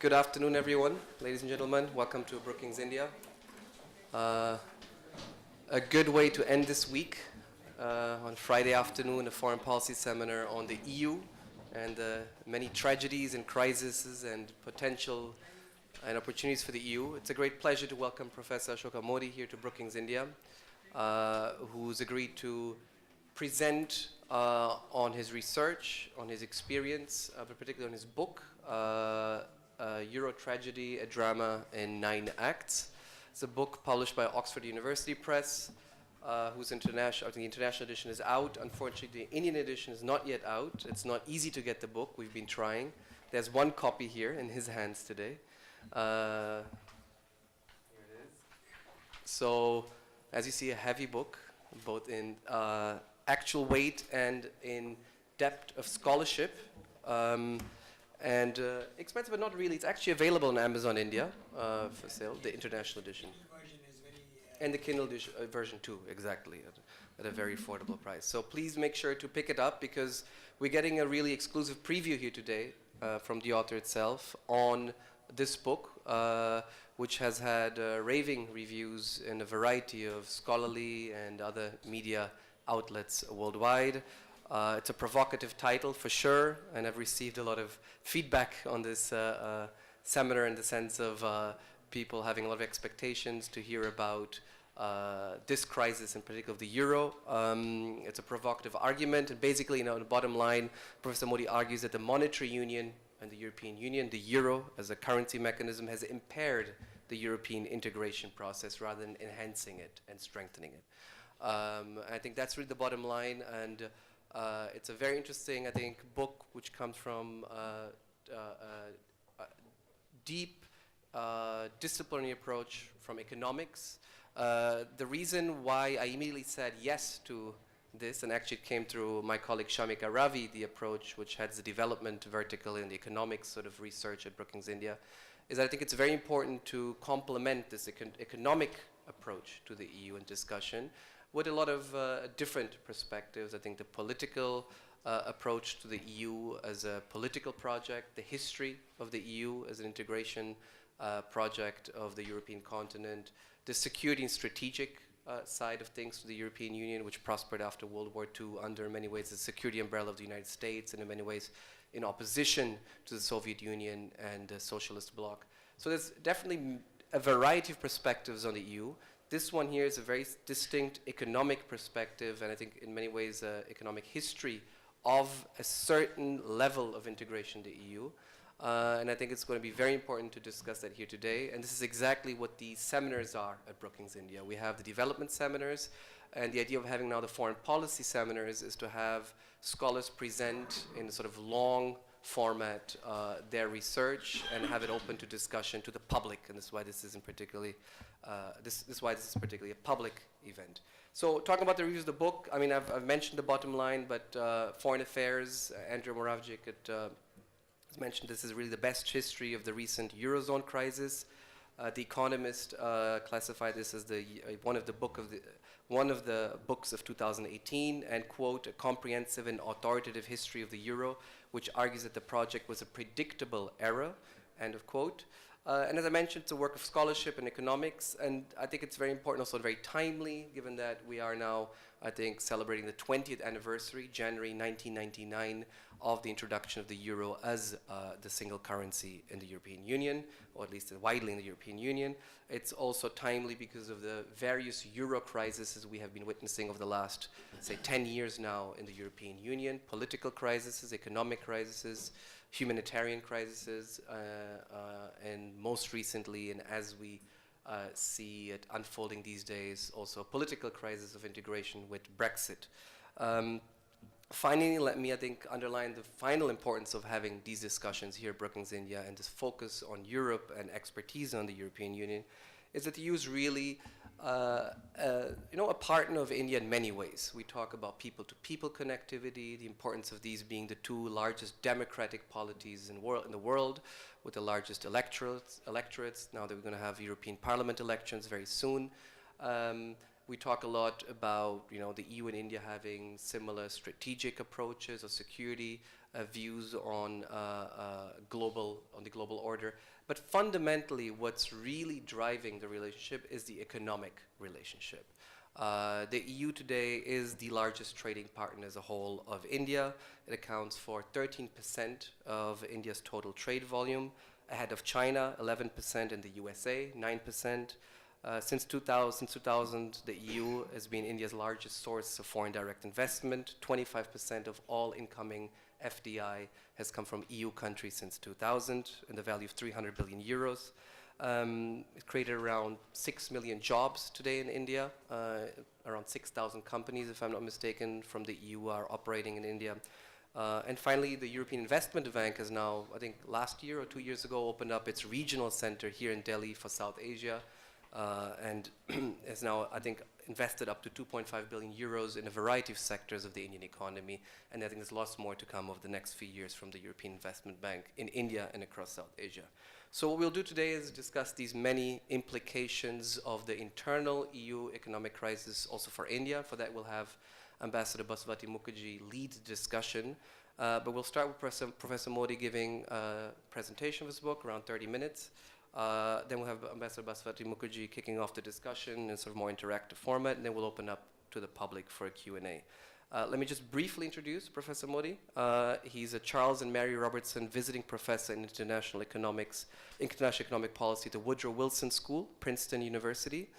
Good afternoon, everyone. Ladies and gentlemen, welcome to Brookings India. A good way to end this week on Friday afternoon, a foreign policy seminar on the EU and the many tragedies and crises and potential and opportunities for the EU. It's a great pleasure to welcome Professor Ashoka Mody here to Brookings India, who's agreed to present on his research, on his experience, but particularly on his book, EuroTragedy, a drama in 9 acts. It's a book published by Oxford University Press, whose international, I think the international edition is out. Unfortunately, the Indian edition is not yet out. It's not easy to get the book. We've been trying. There's one copy here in his hands today. Here it is. So, as you see, a heavy book, both in actual weight and in depth of scholarship. And expensive, but not really. It's actually available on Amazon India for sale, the international edition. And the Kindle version too, exactly, at a very affordable price. So please make sure to pick it up, because we're getting a really exclusive preview here today from the author itself on this book, which has had raving reviews in a variety of scholarly and other media outlets worldwide. It's a provocative title for sure, and I've received a lot of feedback on this seminar in the sense of people having a lot of expectations to hear about this crisis, in particular of the euro. It's a provocative argument, and basically, the bottom line, Professor Mody argues that the monetary union and the European Union, the euro as a currency mechanism, has impaired the European integration process rather than enhancing it and strengthening it. I think that's really the bottom line, and it's a very interesting, I think, book which comes from deep disciplinary approach from economics. The reason why I immediately said yes to this, and actually it came through my colleague Shamika Ravi, the approach which heads the development vertical in the economics sort of research at Brookings India, is that I think it's very important to complement this economic approach to the EU and discussion with a lot of different perspectives. I think the political approach to the EU as a political project, the history of the EU as an integration project of the European continent, the security and strategic side of things to the European Union, which prospered after World War II under, in many ways, the security umbrella of the United States, and in many ways in opposition to the Soviet Union and the socialist bloc. So there's definitely a variety of perspectives on the EU. This one here is a very distinct economic perspective, and I think in many ways economic history of a certain level of integration in the EU. And I think it's going to be very important to discuss that here today. And this is exactly what the seminars are at Brookings India. We have the development seminars, and the idea of having now the foreign policy seminars is to have scholars present in a sort of long format their research and have it open to discussion to the public. And this is why this isn't particularly this is particularly a public event. So talking about the reviews of the book, I mean, I've mentioned the bottom line, but Foreign Affairs, Andrew Moravjic has mentioned this is really the best history of the recent Eurozone crisis. The Economist classified this as one of the books of 2018, and quote, a comprehensive and authoritative history of the euro, which argues that the project was a predictable error, end of quote. And as I mentioned, it's a work of scholarship and economics, and I think it's very important, also very timely, given that we are now, I think, celebrating the 20th anniversary, January 1999, of the introduction of the euro as the single currency in the European Union, or at least widely in the European Union. It's also timely because of the various euro crises we have been witnessing over the last, say, 10 years now in the European Union: political crises, economic crises, humanitarian crises, and most recently, and as we see it unfolding these days, also a political crisis of integration with Brexit. Finally, let me, I think, underline the final importance of having these discussions here at Brookings India and this focus on Europe and expertise on the European Union, is that the EU is really a partner of India in many ways. We talk about people-to-people connectivity, the importance of these being the two largest democratic polities in the world, with the largest electorates, now that we're going to have European Parliament elections very soon. We talk a lot about, you know, the EU and India having similar strategic approaches or security views on the global order. But fundamentally, what's really driving the relationship is the economic relationship. The EU today is the largest trading partner as a whole of India. It accounts for 13% of India's total trade volume, ahead of China, 11%, and the USA, 9%. Since 2000, the EU has been India's largest source of foreign direct investment. 25% of all incoming FDI has come from EU countries since 2000, in the value of 300 billion euros. It created around 6 million jobs today in India. Around 6,000 companies, if I'm not mistaken, from the EU are operating in India. And finally, the European Investment Bank has now, I think last year or 2 years ago, opened up its regional center here in Delhi for South Asia, and has now, I think, invested up to 2.5 billion euros in a variety of sectors of the Indian economy. And I think there's lots more to come over the next few years from the European Investment Bank in India and across South Asia. So what we'll do today is discuss these many implications of the internal EU economic crisis also for India. For that, we'll have Ambassador Baswati Mukherjee lead the discussion. But we'll start with Professor Mody giving a presentation of his book, around 30 minutes. Then we'll have Ambassador Baswati Mukherjee kicking off the discussion in sort of more interactive format, and then we'll open up to the public for a Q&A. Let me just briefly introduce Professor Mody. He's a Charles and Mary Robertson Visiting Professor in International Economic Policy at the Woodrow Wilson School, Princeton University.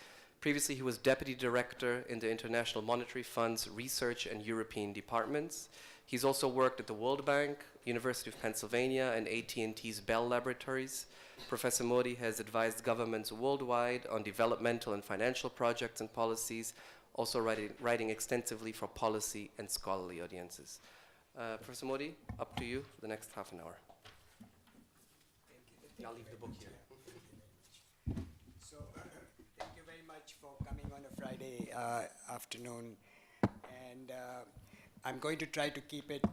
Previously, he was Deputy Director in the International Monetary Fund's Research and European Departments. He's also worked at the World Bank, University of Pennsylvania, and AT&T's Bell Laboratories. Professor Mody has advised governments worldwide on developmental and financial projects and policies, also writing extensively for policy and scholarly audiences. Professor Mody, up to you for the next half an hour. I'll leave the book here. So, thank you very much for coming on a Friday afternoon. And I'm going to try to keep it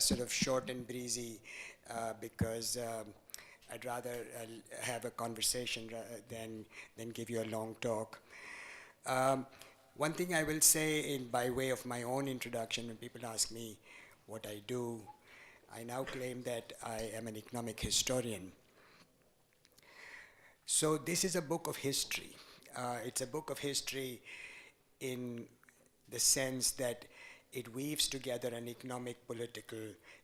sort of short and breezy because I'd rather have a conversation than give you a long talk. One thing I will say by way of my own introduction, when people ask me what I do, I now claim that I am an economic historian. So this is a book of history. It's a book of history in the sense that it weaves together an economic, political,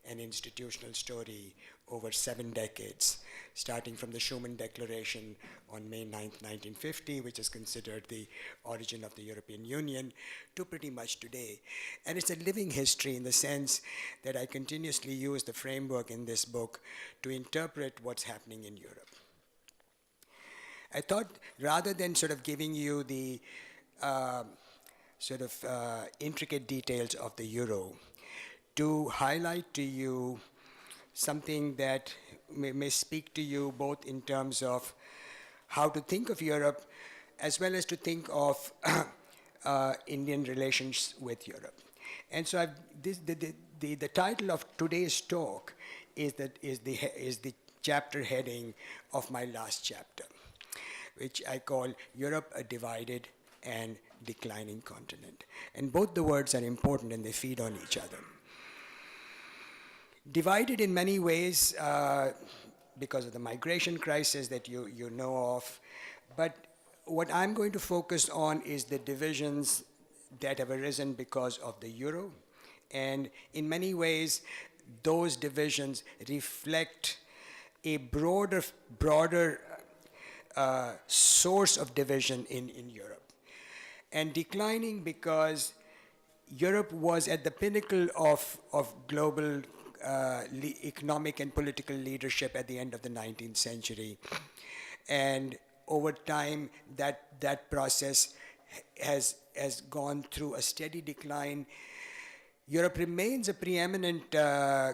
and institutional story over 7 decades, starting from the Schuman Declaration on May 9th, 1950, which is considered the origin of the European Union, to pretty much today. And it's a living history in the sense that I continuously use the framework in this book to interpret what's happening in Europe. I thought rather than sort of giving you the intricate details of the euro, to highlight to you something that may speak to you both in terms of how to think of Europe as well as to think of Indian relations with Europe. And so the title of today's talk is the chapter heading of my last chapter, which I call Europe, a Divided and Declining Continent. And both the words are important and they feed on each other. Divided in many ways because of the migration crisis that you know of. But what I'm going to focus on is the divisions that have arisen because of the euro. And in many ways, those divisions reflect a broader source of division in Europe. And declining because Europe was at the pinnacle of global economic and political leadership at the end of the 19th century. And over time, that process has gone through a steady decline. Europe remains a preeminent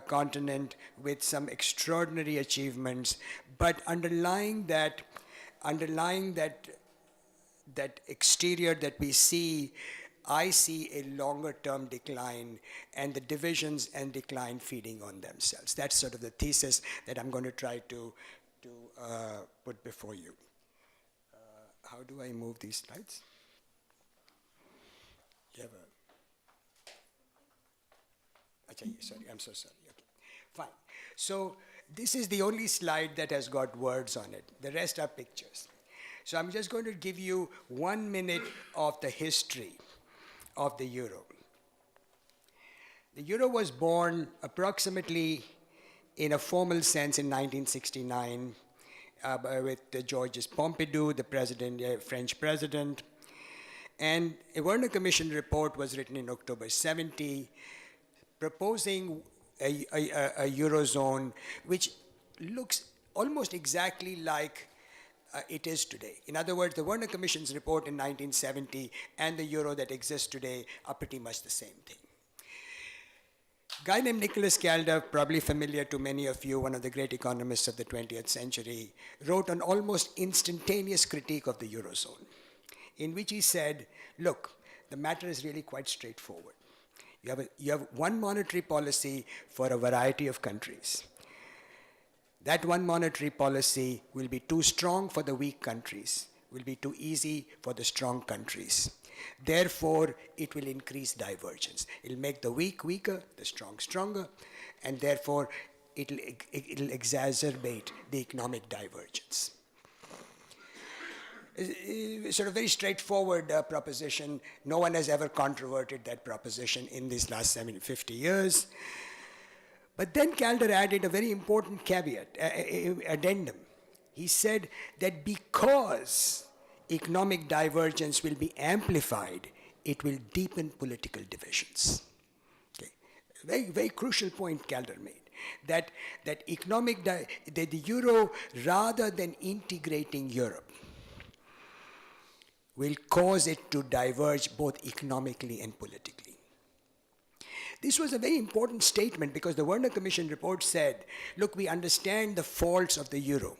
continent with some extraordinary achievements, but underlying that exterior that we see, I see a longer-term decline and the divisions and decline feeding on themselves. That's sort of the thesis that I'm going to try to put before you. How do I move these slides? You have a... Achha, sorry, I'm so sorry. Okay. Fine. So this is the only slide that has got words on it. The rest are pictures. So I'm just going to give you 1 minute of the history of the euro. The euro was born approximately in a formal sense in 1969 with Georges Pompidou, the president, French president. And a Werner Commission report was written in October 70, proposing a eurozone which looks almost exactly like it is today. In other words, the Werner Commission's report in 1970 and the euro that exists today are pretty much the same thing. A guy named Nicholas Kaldor, probably familiar to many of you, one of the great economists of the 20th century, wrote an almost instantaneous critique of the eurozone, in which he said, look, the matter is really quite straightforward. You have one monetary policy for a variety of countries. That one monetary policy will be too strong for the weak countries, will be too easy for the strong countries. Therefore, it will increase divergence. It'll make the weak weaker, the strong stronger, and therefore it'll exacerbate the economic divergence. Sort of very straightforward proposition. No one has ever controverted that proposition in these last 50 years. But then Kaldor added a very important caveat, addendum. He said that because economic divergence will be amplified, it will deepen political divisions. Okay. Very, very crucial point Kaldor made. That the euro, rather than integrating Europe, will cause it to diverge both economically and politically. This was a very important statement because the Werner Commission report said, look, we understand the faults of the euro.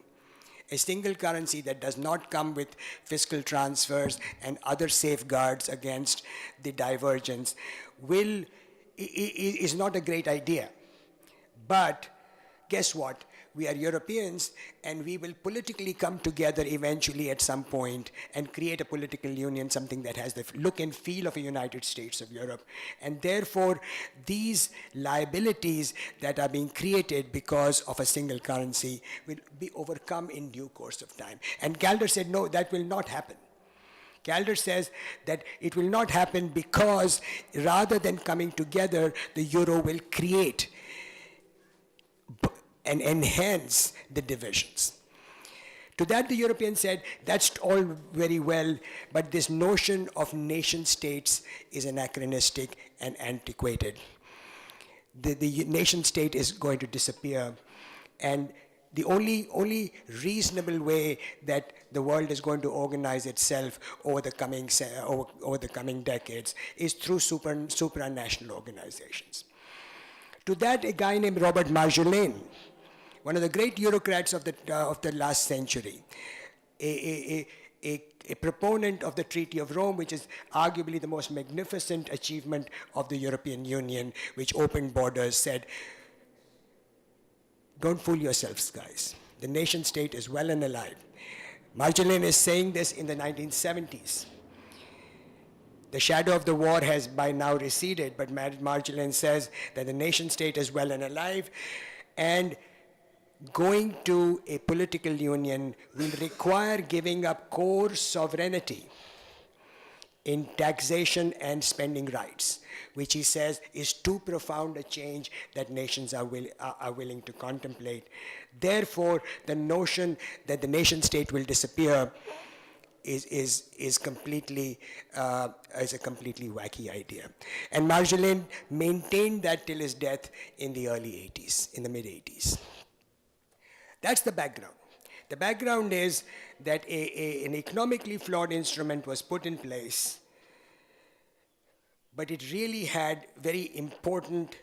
A single currency that does not come with fiscal transfers and other safeguards against the divergence is not a great idea. But guess what? We are Europeans, and we will politically come together eventually at some point and create a political union, something that has the look and feel of a United States of Europe. And therefore, these liabilities that are being created because of a single currency will be overcome in due course of time. And Kaldor said, no, that will not happen. Kaldor says that it will not happen because rather than coming together, the euro will create and enhance the divisions. To that the Europeans said, that's all very well, but this notion of nation states is anachronistic and antiquated. The nation state is going to disappear, and the only reasonable way that the world is going to organize itself over the coming decades is through supranational organizations. To that, a guy named Robert Marjolaine, one of the great Eurocrats of the last century, a proponent of the Treaty of Rome, which is arguably the most magnificent achievement of the European Union, which opened borders, said, don't fool yourselves, guys. The nation state is well and alive. Marjolaine is saying this in the 1970s. The shadow of the war has by now receded, but Marjolaine says that the nation state is well and alive, and going to a political union will require giving up core sovereignty in taxation and spending rights, which he says is too profound a change that nations are willing to contemplate. Therefore, the notion that the nation state will disappear is a completely wacky idea. And Marjolaine maintained that till his death in the early 80s, in the mid 80s. That's the background. The background is that an economically flawed instrument was put in place, but it really had very important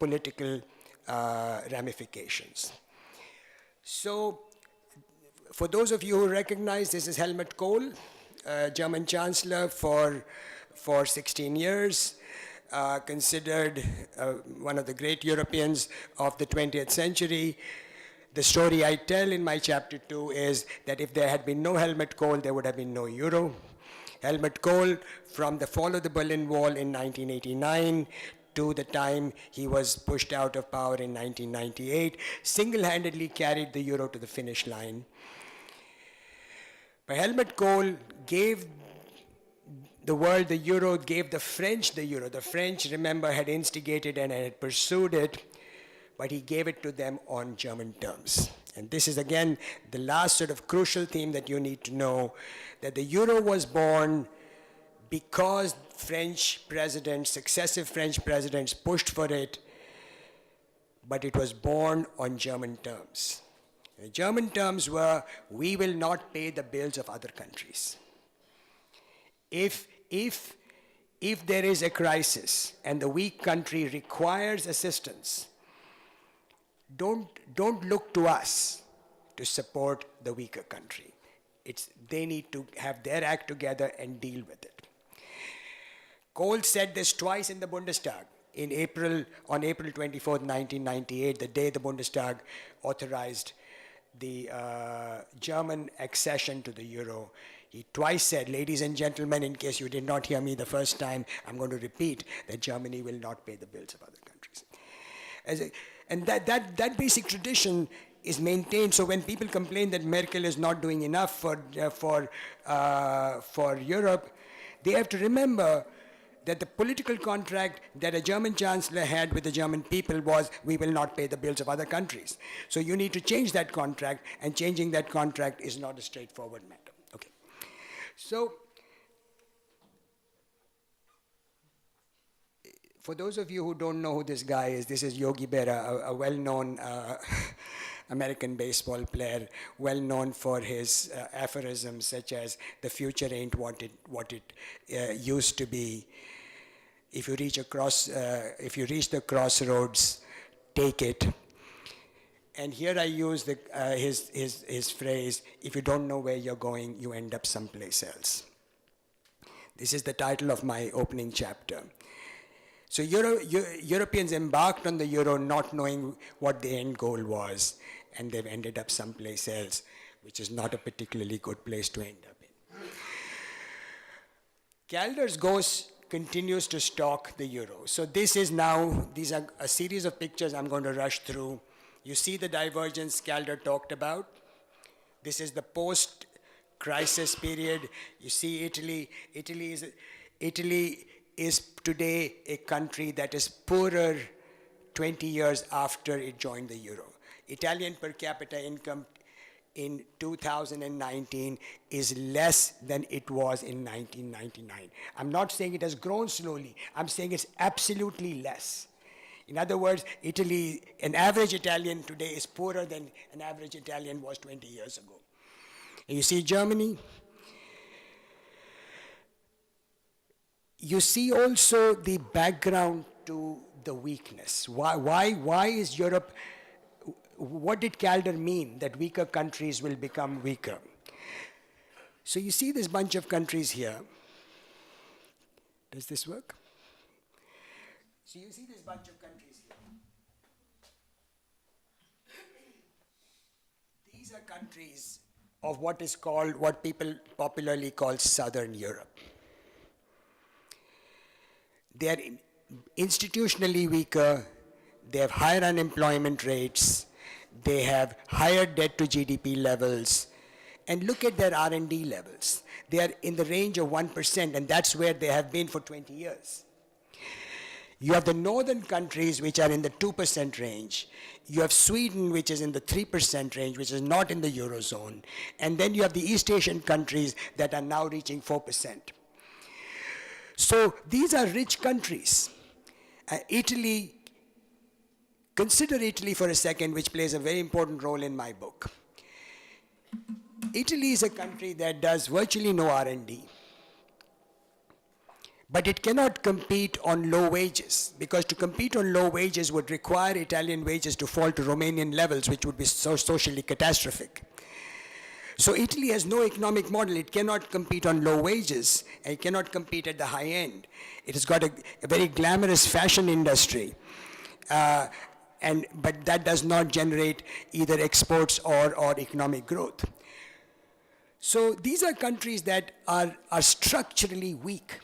political ramifications. So, for those of you who recognize, this is Helmut Kohl, German Chancellor for 16 years, considered one of the great Europeans of the 20th century. The story I tell in my chapter 2 is that if there had been no Helmut Kohl, there would have been no euro. Helmut Kohl, from the fall of the Berlin Wall in 1989 to the time he was pushed out of power in 1998, single-handedly carried the euro to the finish line. But Helmut Kohl gave the world the euro, gave the French the euro. The French, remember, had instigated and had pursued it, but he gave it to them on German terms. And this is, again, the last sort of crucial theme that you need to know, that the euro was born because French presidents, successive French presidents pushed for it, but it was born on German terms. The German terms were, we will not pay the bills of other countries. If there is a crisis and the weak country requires assistance, don't look to us to support the weaker country. They need to have their act together and deal with it. Kohl said this twice in the Bundestag. On April 24, 1998, the day the Bundestag authorized the German accession to the euro, he twice said, ladies and gentlemen, in case you did not hear me the first time, I'm going to repeat that Germany will not pay the bills of other countries. And that basic tradition is maintained. So when people complain that Merkel is not doing enough for Europe, they have to remember that the political contract that a German chancellor had with the German people was, we will not pay the bills of other countries. So you need to change that contract, and changing that contract is not a straightforward matter. Okay. So, for those of you who don't know who this guy is, this is Yogi Berra, a well-known American baseball player, well known for his aphorisms such as, the future ain't what it used to be. If you reach the crossroads, take it. And here I use his phrase, if you don't know where you're going, you end up someplace else. This is the title of my opening chapter. So Europeans embarked on the euro not knowing what the end goal was, and they've ended up someplace else, which is not a particularly good place to end up in. Kaldor's ghost continues to stalk the euro. So these are a series of pictures I'm going to rush through. You see the divergence Kaldor talked about. This is the post-crisis period. You see Italy. Italy is today a country that is poorer 20 years after it joined the euro. Italian per capita income in 2019 is less than it was in 1999. I'm not saying it has grown slowly. I'm saying it's absolutely less. In other words, Italy, an average Italian today is poorer than an average Italian was 20 years ago. And you see Germany. You see also the background to the weakness. Why is Europe, what did Kaldor mean that weaker countries will become weaker? So you see this bunch of countries here. Does this work? So you see this bunch of countries here. These are countries of what people popularly call Southern Europe. They are institutionally weaker, they have higher unemployment rates, they have higher debt to GDP levels, and look at their R&D levels. They are in the range of 1%, and that's where they have been for 20 years. You have the northern countries, which are in the 2% range. You have Sweden, which is in the 3% range, which is not in the Eurozone. And then you have the East Asian countries that are now reaching 4%. So these are rich countries. Italy, consider Italy for a second, which plays a very important role in my book. Italy is a country that does virtually no R&D. But it cannot compete on low wages, because to compete on low wages would require Italian wages to fall to Romanian levels, which would be so socially catastrophic. So Italy has no economic model. It cannot compete on low wages, and it cannot compete at the high end. It has got a very glamorous fashion industry, but that does not generate either exports or economic growth. So these are countries that are structurally weak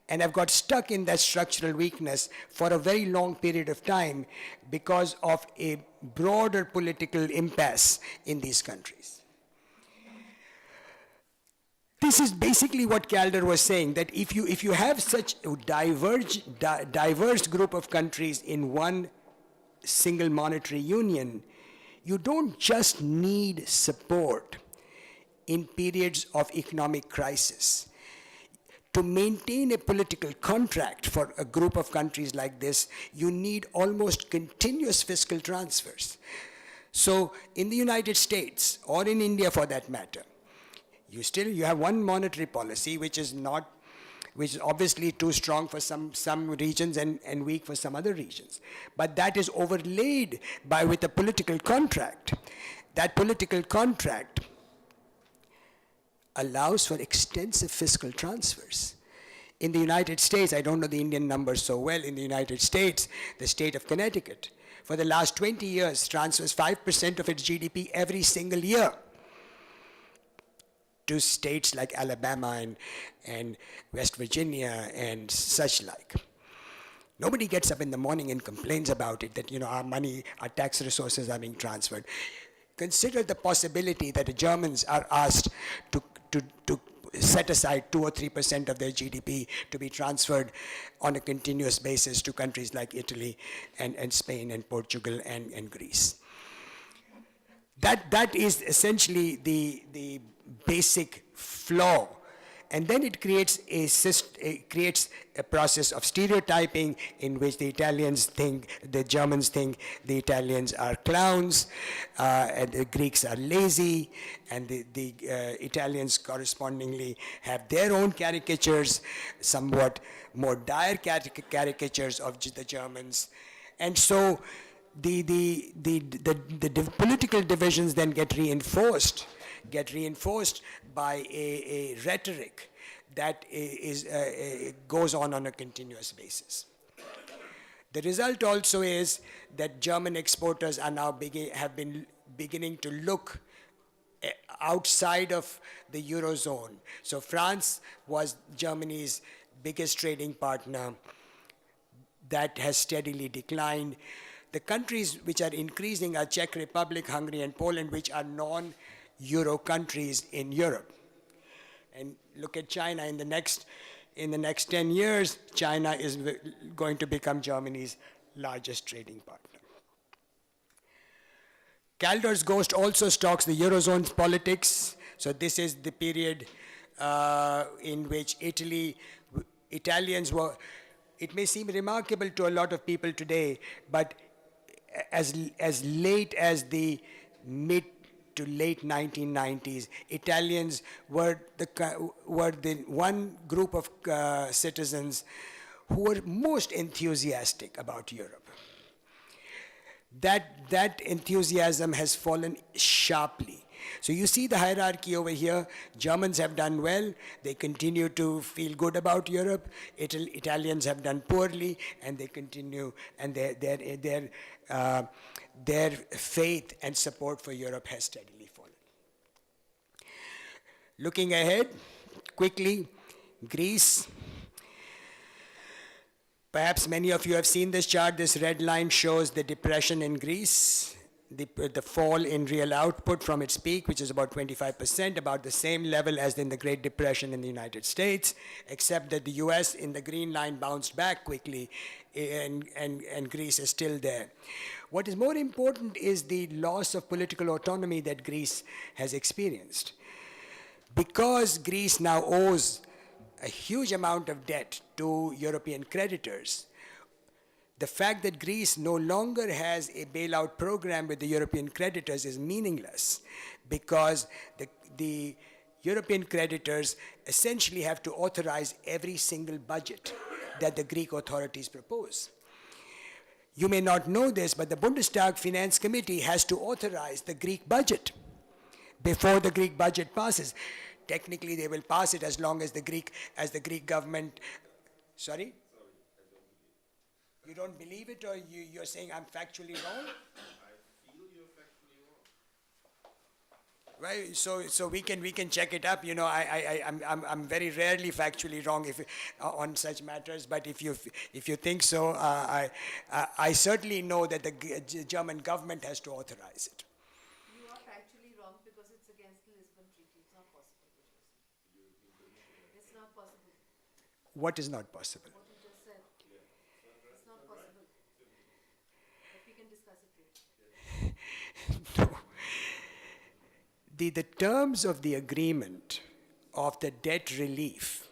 and have got stuck in that structural weakness for a very long period of time because of a broader political impasse in these countries. This is basically what Kaldor was saying, that if you have such a diverse group of countries in one single monetary union, you don't just need support in periods of economic crisis. To maintain a political contract for a group of countries like this, you need almost continuous fiscal transfers. So in the United States, or in India for that matter, you have one monetary policy which is obviously too strong for some regions and weak for some other regions. But that is overlaid with a political contract. That political contract allows for extensive fiscal transfers. In the United States, I don't know the Indian numbers so well, in the United States, the state of Connecticut, for the last 20 years, transfers 5% of its GDP every single year to states like Alabama and West Virginia and such like. Nobody gets up in the morning and complains about it, that our money, our tax resources are being transferred. Consider the possibility that the Germans are asked to set aside 2 or 3% of their GDP to be transferred on a continuous basis to countries like Italy and Spain and Portugal and Greece. That is essentially the basic flaw. And then it creates a process of stereotyping in which the Germans think the Italians are clowns, and the Greeks are lazy, and the Italians correspondingly have their own caricatures, somewhat more dire caricatures of the Germans. And so the political divisions then get reinforced by a rhetoric that goes on a continuous basis. The result also is that German exporters are now have been beginning to look outside of the Eurozone. So France was Germany's biggest trading partner. That has steadily declined. The countries which are increasing are Czech Republic, Hungary, and Poland, which are non-Euro countries in Europe. And look at China. In the next 10 years, China is going to become Germany's largest trading partner. Kaldor's ghost also stalks the Eurozone's politics. So this is the period in which Italians were, it may seem remarkable to a lot of people today, but as late as the mid to late 1990s, Italians were the one group of citizens who were most enthusiastic about Europe. That enthusiasm has fallen sharply. So you see the hierarchy over here. Germans have done well. They continue to feel good about Europe. Italians have done poorly, and they continue, and their faith and support for Europe has steadily fallen. Looking ahead, quickly, Greece. Perhaps many of you have seen this chart. This red line shows the depression in Greece, the fall in real output from its peak, which is about 25%, about the same level as in the Great Depression in the United States, except that the US in the green line bounced back quickly, and Greece is still there. What is more important is the loss of political autonomy that Greece has experienced. Because Greece now owes a huge amount of debt to European creditors, the fact that Greece no longer has a bailout program with the European creditors is meaningless, because the European creditors essentially have to authorize every single budget that the Greek authorities propose. You may not know this, but the Bundestag Finance Committee has to authorize the Greek budget before the Greek budget passes. Technically, they will pass it as long as the Greek government. Sorry? You don't believe it, or you're saying I'm factually wrong? I feel you're factually wrong. Right, so we can check it up. You know, I'm very rarely factually wrong on such matters. But if you think so, I certainly know that the German government has to authorize it. You are factually wrong because it's against the Lisbon Treaty. It's not possible. It's not possible. What is not possible? What you just said. It's not possible. But we can discuss it later. No. The terms of the agreement of the debt relief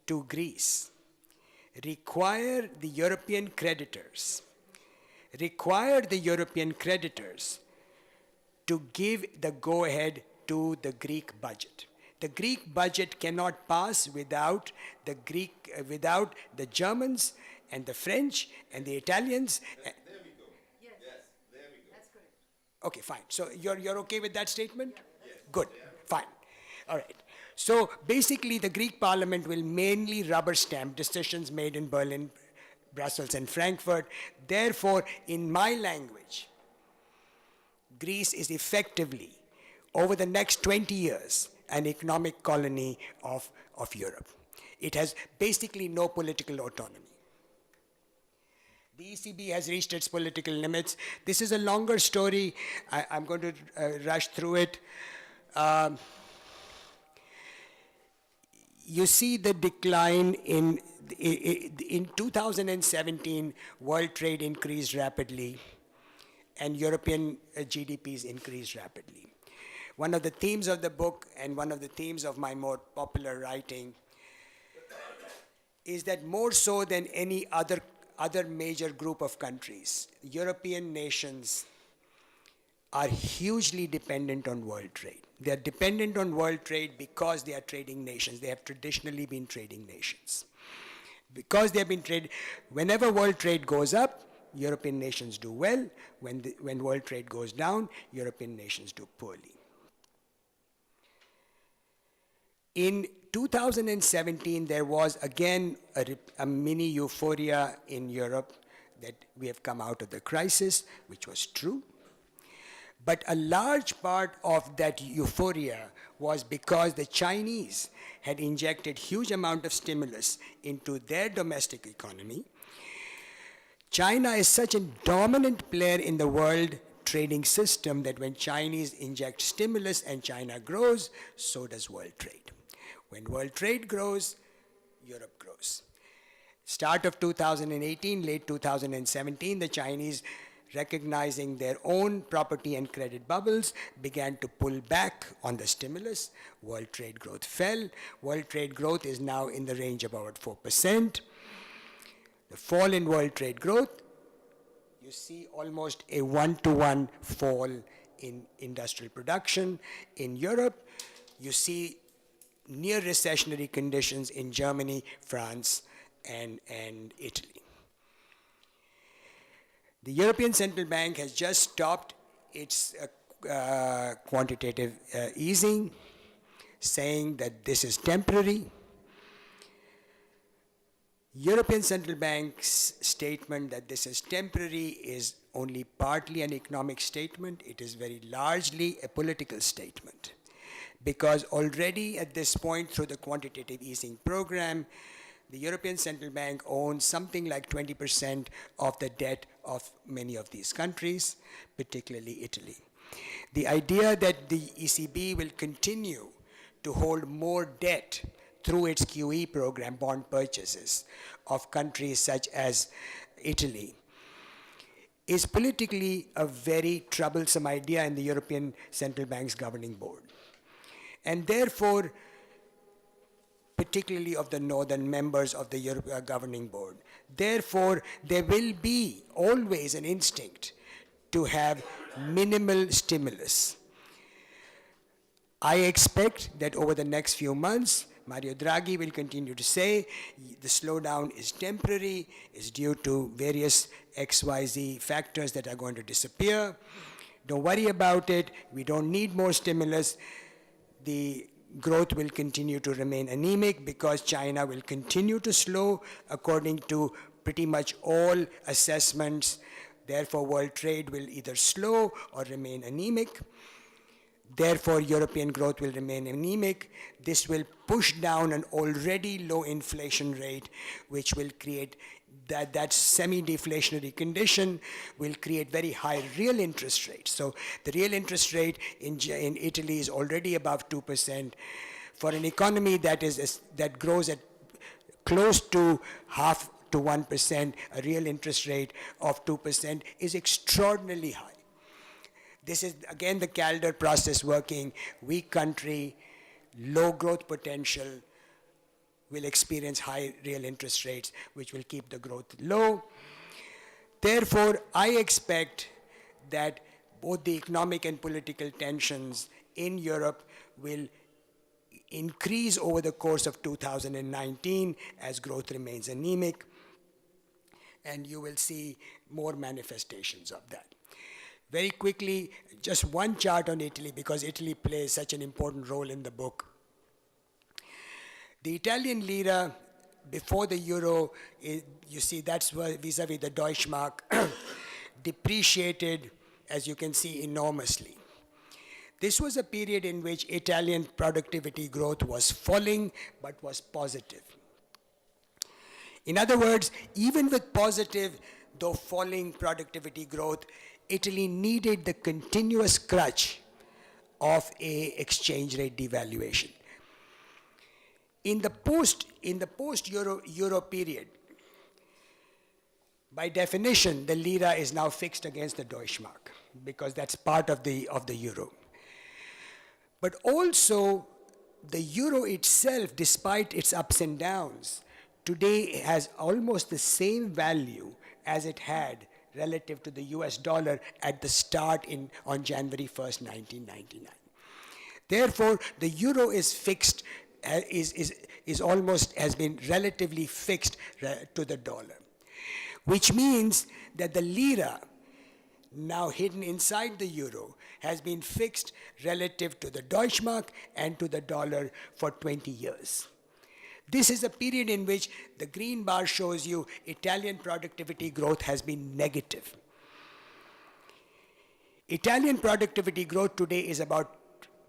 to Greece require the European creditors to give the go-ahead to the Greek budget. The Greek budget cannot pass without the Germans and the French and the Italians. Yes. There we go. That's correct. Okay, fine. So you're okay with that statement? Yes. Good. Fine. All right. So basically, the Greek parliament will mainly rubber stamp decisions made in Berlin, Brussels, and Frankfurt. Therefore, in my language, Greece is effectively, over the next 20 years, an economic colony of Europe. It has basically no political autonomy. The ECB has reached its political limits. This is a longer story. I'm going to rush through it. You see the decline in 2017, world trade increased rapidly, and European GDPs increased rapidly. One of the themes of the book and one of the themes of my more popular writing is that more so than any other major group of countries, European nations are hugely dependent on world trade. They are dependent on world trade because they are trading nations. They have traditionally been trading nations. Because they have been trading, whenever world trade goes up, European nations do well. When world trade goes down, European nations do poorly. In 2017, there was again a mini euphoria in Europe that we have come out of the crisis, which was true. But a large part of that euphoria was because the Chinese had injected huge amount of stimulus into their domestic economy. China is such a dominant player in the world trading system that when Chinese inject stimulus and China grows, so does world trade. When world trade grows, Europe grows. Start of 2018, late 2017, the Chinese, recognizing their own property and credit bubbles, began to pull back on the stimulus. World trade growth fell. World trade growth is now in the range of about 4%. The fall in world trade growth, you see almost a one-to-one fall in industrial production. In Europe, you see near recessionary conditions in Germany, France, and Italy. The European Central Bank has just stopped its quantitative easing, saying that this is temporary. European Central Bank's statement that this is temporary is only partly an economic statement. It is very largely a political statement. Because already at this point, through the quantitative easing program, the European Central Bank owns something like 20% of the debt of many of these countries, particularly Italy. The idea that the ECB will continue to hold more debt through its QE program, bond purchases, of countries such as Italy, is politically a very troublesome idea in the European Central Bank's governing board. And therefore, particularly of the northern members of the governing board. Therefore, there will be always an instinct to have minimal stimulus. I expect that over the next few months, Mario Draghi will continue to say the slowdown is temporary, is due to various XYZ factors that are going to disappear. Don't worry about it. We don't need more stimulus. The growth will continue to remain anemic because China will continue to slow according to pretty much all assessments. Therefore, world trade will either slow or remain anemic. Therefore, European growth will remain anemic. This will push down an already low inflation rate, which will create that semi-deflationary condition will create very high real interest rates. So the real interest rate in Italy is already above 2%. For an economy that grows at close to half to 1%, a real interest rate of 2% is extraordinarily high. This is, again, the Kaldor process working. Weak country, low growth potential, will experience high real interest rates, which will keep the growth low. Therefore, I expect that both the economic and political tensions in Europe will increase over the course of 2019 as growth remains anemic, and you will see more manifestations of that. Very quickly, just one chart on Italy, because Italy plays such an important role in the book. The Italian lira before the euro, you see that's vis-a-vis the Deutschmark, depreciated, as you can see, enormously. This was a period in which Italian productivity growth was falling, but was positive. In other words, even with positive, though falling productivity growth, Italy needed the continuous crutch of a exchange rate devaluation. In the post-Euro period, by definition, the lira is now fixed against the Deutschmark because that's part of the euro. But also, the euro itself, despite its ups and downs, today has almost the same value as it had relative to the US dollar at the start on January 1st, 1999. Therefore, the euro is fixed, has been relatively fixed to the dollar, which means that the lira, now hidden inside the euro, has been fixed relative to the Deutschmark and to the dollar for 20 years. This is a period in which the green bar shows you Italian productivity growth has been negative. Italian productivity growth today is about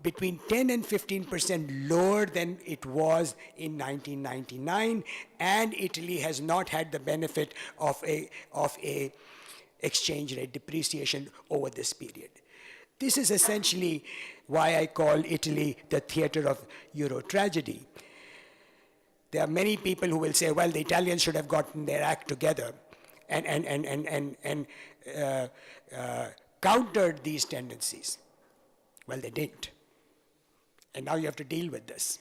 between 10 and 15% lower than it was in 1999, and Italy has not had the benefit of a exchange rate depreciation over this period. This is essentially why I call Italy the theater of EuroTragedy. There are many people who will say, well, the Italians should have gotten their act together and countered these tendencies. Well, they didn't. And now you have to deal with this.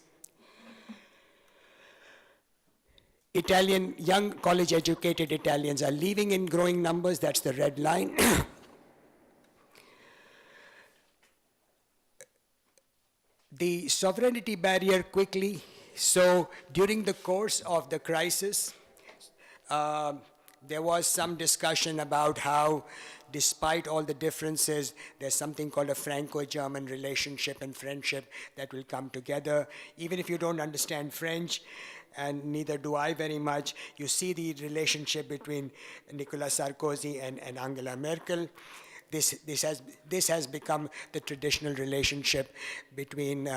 Young college-educated Italians are leaving in growing numbers. That's the red line. The sovereignty barrier quickly. So during the course of the crisis, there was some discussion about how, despite all the differences, there's something called a Franco-German relationship and friendship that will come together. Even if you don't understand French, and neither do I very much, you see the relationship between Nicolas Sarkozy and Angela Merkel. This has become the traditional relationship between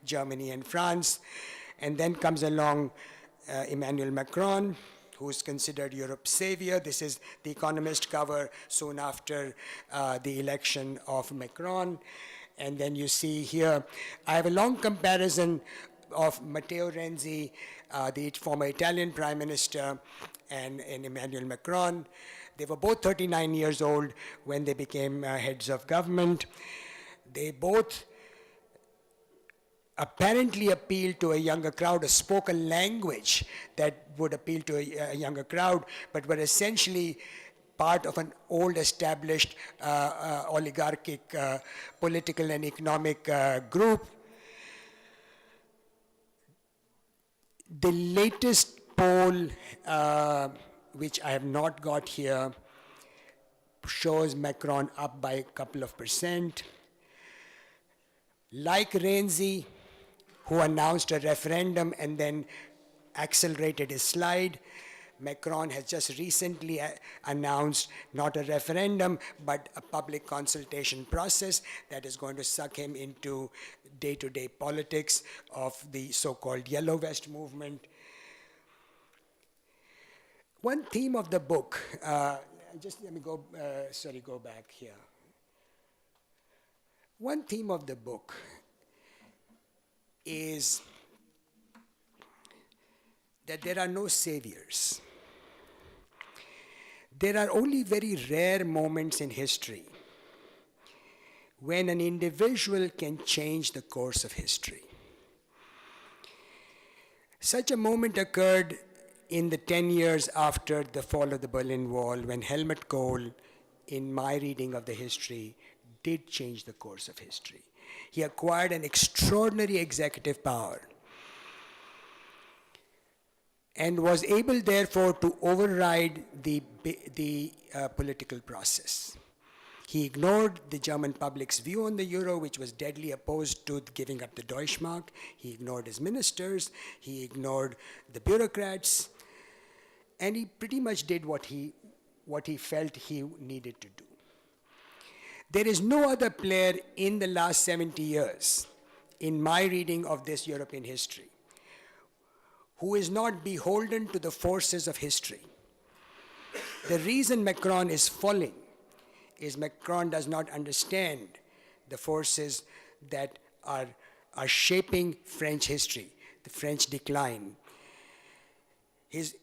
Germany and France. And then comes along Emmanuel Macron, who is considered Europe's savior. This is the Economist cover soon after the election of Macron. And then you see here, I have a long comparison of Matteo Renzi, the former Italian Prime Minister, and Emmanuel Macron. They were both 39 years old when they became heads of government. They both apparently appeal to a younger crowd, spoke a language that would appeal to a younger crowd, but were essentially part of an old established oligarchic political and economic group. The latest poll, which I have not got here, shows Macron up by a couple of percent. Like Renzi, who announced a referendum and then accelerated his slide, Macron has just recently announced not a referendum, but a public consultation process that is going to suck him into day-to-day politics of the so-called Yellow Vest movement. One theme of the book, just let me go, go back here. One theme of the book is that there are no saviors. There are only very rare moments in history when an individual can change the course of history. Such a moment occurred in the 10 years after the fall of the Berlin Wall, when Helmut Kohl, in my reading of the history, did change the course of history. He acquired an extraordinary executive power and was able, therefore, to override the political process. He ignored the German public's view on the euro, which was deadly opposed to giving up the Deutschmark. He ignored his ministers. He ignored the bureaucrats. And he pretty much did what he felt he needed to do. There is no other player in the last 70 years, in my reading of this European history, who is not beholden to the forces of history. The reason Macron is falling is Macron does not understand the forces that are shaping French history, the French decline. His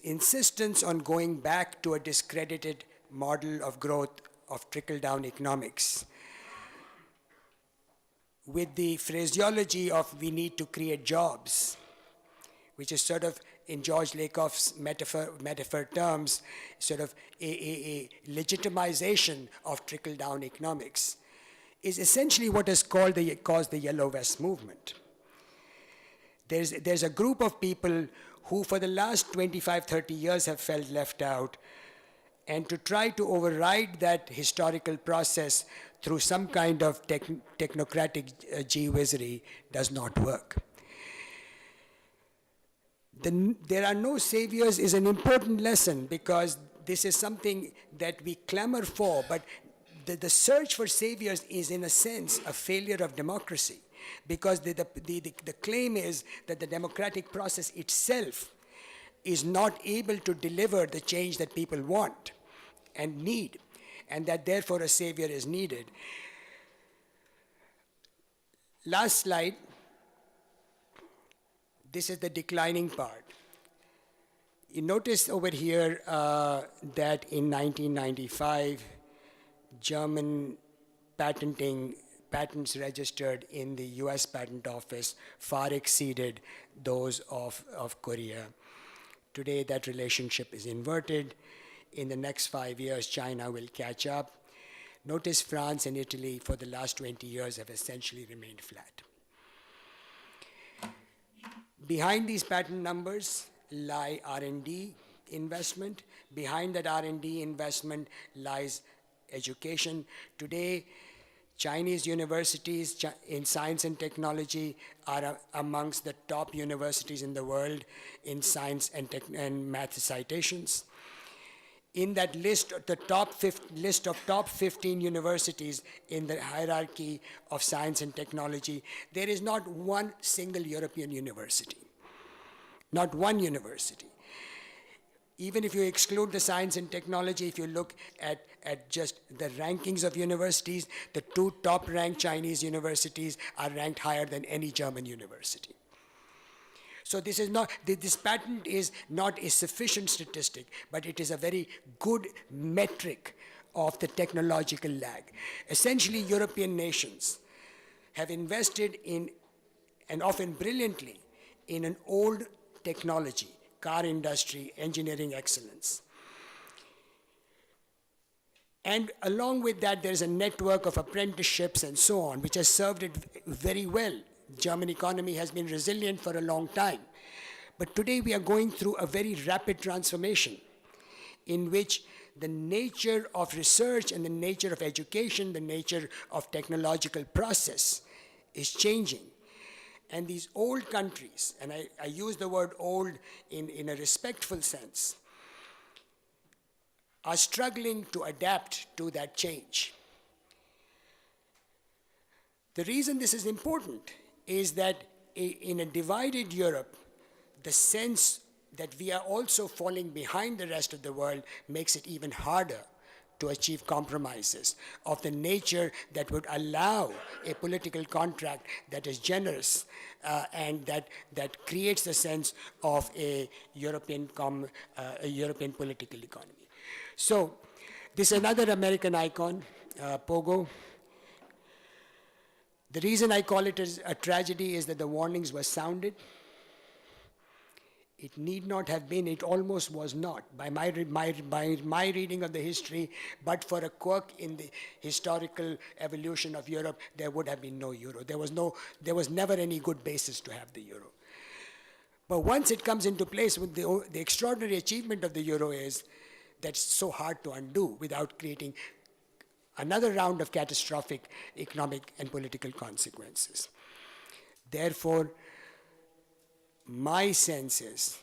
insistence on going back to a discredited model of growth of trickle-down economics, with the phraseology of we need to create jobs, which is sort of, in George Lakoff's metaphor terms, sort of a legitimization of trickle-down economics, is essentially what is caused the Yellow Vest movement. There's a group of people who for the last 25, 30 years have felt left out, and to try to override that historical process through some kind of technocratic gee-whizzery does not work. There are no saviors is an important lesson, because this is something that we clamor for, but the search for saviors is in a sense a failure of democracy, because the claim is that the democratic process itself is not able to deliver the change that people want and need, and that therefore a savior is needed. Last slide. This is the declining part. You notice over here that in 1995, German patents registered in the US Patent Office far exceeded those of Korea. Today, that relationship is inverted. In the next 5 years, China will catch up. Notice France and Italy for the last 20 years have essentially remained flat. Behind these patent numbers lie R&D investment. Behind that R&D investment lies education. Today, Chinese universities in science and technology are amongst the top universities in the world in science and math citations. In that list, the list of top 15 universities in the hierarchy of science and technology, there is not one single European university. Not one university. Even if you exclude the science and technology, if you look at just the rankings of universities, the two top-ranked Chinese universities are ranked higher than any German university. So this patent is not a sufficient statistic, but it is a very good metric of the technological lag. Essentially, European nations have invested in, and often brilliantly, in an old technology, car industry, engineering excellence. And along with that, there's a network of apprenticeships and so on, which has served it very well. The German economy has been resilient for a long time. But today we are going through a very rapid transformation in which the nature of research and the nature of education, the nature of technological process is changing. And these old countries, and I use the word old in a respectful sense, are struggling to adapt to that change. The reason this is important is that in a divided Europe, the sense that we are also falling behind the rest of the world makes it even harder to achieve compromises of the nature that would allow a political contract that is generous and that creates the sense of a European political economy. So this is another American icon, Pogo. The reason I call it a tragedy is that the warnings were sounded. It need not have been, it almost was not. By my reading of the history, but for a quirk in the historical evolution of Europe, there would have been no euro. There was never any good basis to have the euro. But once it comes into place, the extraordinary achievement of the euro is that it's so hard to undo without creating another round of catastrophic economic and political consequences. Therefore, my sense is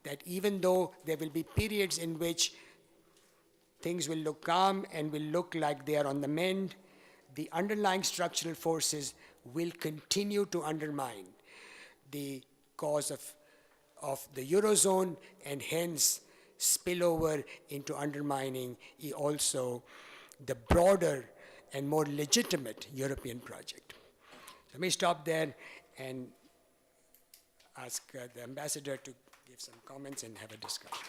that even though there will be periods in which things will look calm and will look like they are on the mend, the underlying structural forces will continue to undermine the cause of the Eurozone and hence spill over into undermining also the broader and more legitimate European project. Let me stop there and ask the ambassador to give some comments and have a discussion.